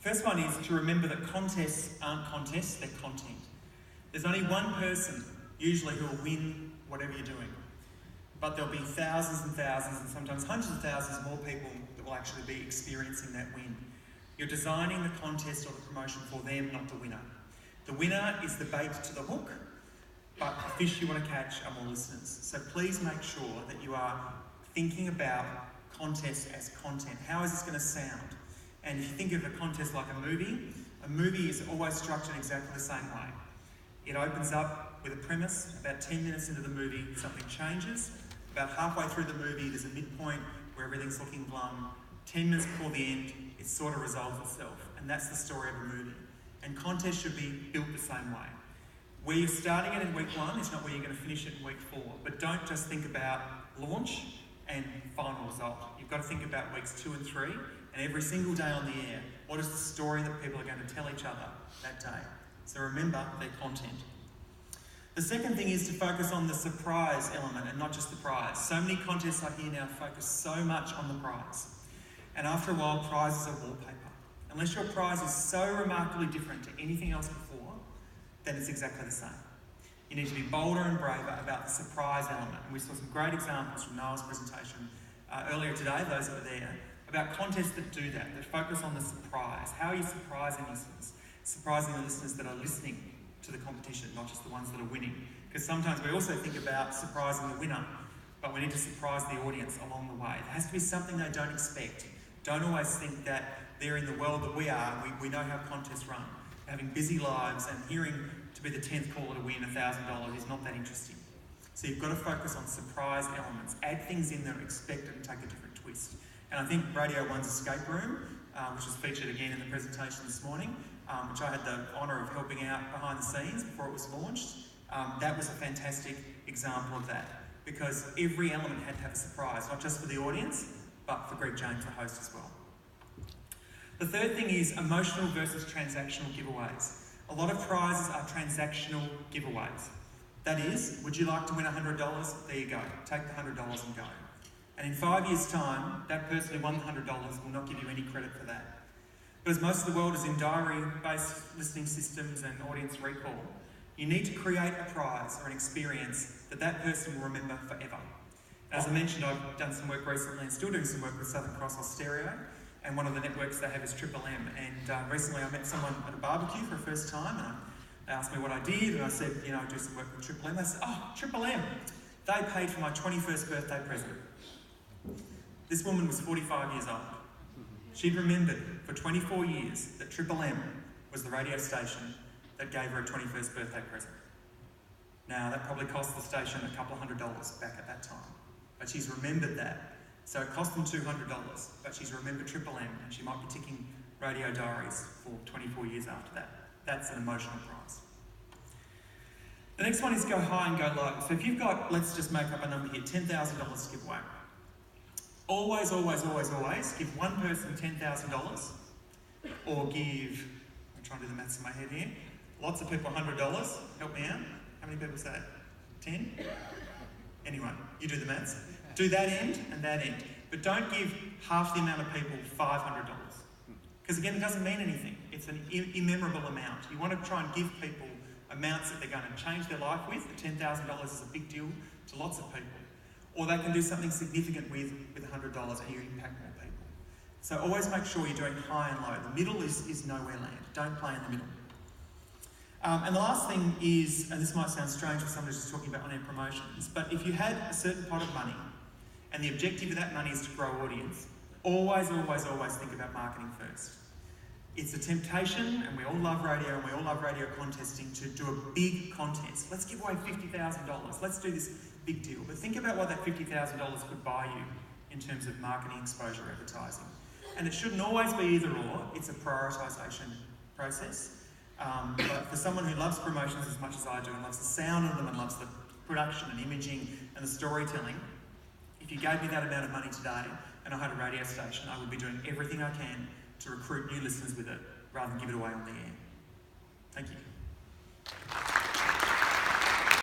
First one is to remember that contests aren't contests, they're content. There's only one person, usually, who will win whatever you're doing. But there'll be thousands and thousands, and sometimes hundreds of thousands more people that will actually be experiencing that win. You're designing the contest or the promotion for them, not the winner. The winner is the bait to the hook, but the fish you want to catch are more listeners. So please make sure that you are thinking about contests as content. How is this going to sound? And if you think of a contest like a movie is always structured exactly the same way. It opens up with a premise. About 10 minutes into the movie, something changes. About halfway through the movie, there's a midpoint where everything's looking glum. 10 minutes before the end, it sort of resolves itself. And that's the story of a movie. And contests should be built the same way. Where you're starting it in week 1 is not where you're going to finish it in week 4. But don't just think about launch and final result. You've got to think about weeks 2 and 3, and every single day on the air, what is the story that people are going to tell each other that day? So remember their content. The second thing is to focus on the surprise element and not just the prize. So many contests I hear now focus so much on the prize. And after a while, prizes are wallpaper. Unless your prize is so remarkably different to anything else before, then it's exactly the same. You need to be bolder and braver about the surprise element. And we saw some great examples from Noel's presentation earlier today, those that were there, about contests that do that focus on the surprise. How are you surprising listeners? Surprising the listeners that are listening to the competition, not just the ones that are winning. Because sometimes we also think about surprising the winner, but we need to surprise the audience along the way. There has to be something they don't expect. Don't always think that they're in the world that we are. We know how contests run. Having busy lives and hearing to be the 10th caller to win $1,000 is not that interesting. So you've got to focus on surprise elements. Add things in that are expected and take a different twist. And I think Radio 1's Escape Room, which was featured again in the presentation this morning, which I had the honour of helping out behind the scenes before it was launched, that was a fantastic example of that. Because every element had to have a surprise, not just for the audience, but for Greg James, the host, as well. The third thing is emotional versus transactional giveaways. A lot of prizes are transactional giveaways. That is, would you like to win $100? There you go. Take the $100 and go. And in 5 years' time, that person who won the $100 will not give you any credit for that. But as most of the world is in diary-based listening systems and audience recall, you need to create a prize or an experience that that person will remember forever. As I mentioned, I've done some work recently and still doing some work with Southern Cross Austereo, and one of the networks they have is Triple M. And recently I met someone at a barbecue for the first time, and they asked me what I did, and I said, you know, I do some work with Triple M. They said, oh, Triple M, they paid for my 21st birthday present. This woman was 45 years old. She'd remembered for 24 years that Triple M was the radio station that gave her a 21st birthday present. Now, that probably cost the station a couple $100 back at that time. But she's remembered that. So it cost them $200, but she's remembered Triple M, and she might be ticking Radio Diaries for 24 years after that. That's an emotional prize. The next one is go high and go low. So if you've got, let's just make up a number here, $10,000 to give away. Always, always, always, always give one person $10,000, or give, I'm trying to do the maths in my head here, lots of people $100. Help me out. How many people say that? 10? Anyway, you do the maths. Do that end and that end. But don't give half the amount of people $500. Because again, it doesn't mean anything. It's an immemorable amount. You want to try and give people amounts that they're going to change their life with. The $10,000 is a big deal to lots of people. Or they can do something significant with $100 and you impact more people. So always make sure you're doing high and low. The middle is nowhere land. Don't play in the middle. And the last thing is, and this might sound strange for somebody who's just talking about on-air promotions, but if you had a certain pot of money and the objective of that money is to grow audience, always, always, always think about marketing first. It's a temptation, and we all love radio and we all love radio contesting, to do a big contest. Let's give away $50,000. Let's do this big deal. But think about what that $50,000 could buy you in terms of marketing, exposure, advertising. And it shouldn't always be either or. It's a prioritisation process. But for someone who loves promotions as much as I do and loves the sound of them and loves the production and imaging and the storytelling, if you gave me that amount of money today and I had a radio station, I would be doing everything I can to recruit new listeners with it rather than give it away on the air. Thank you.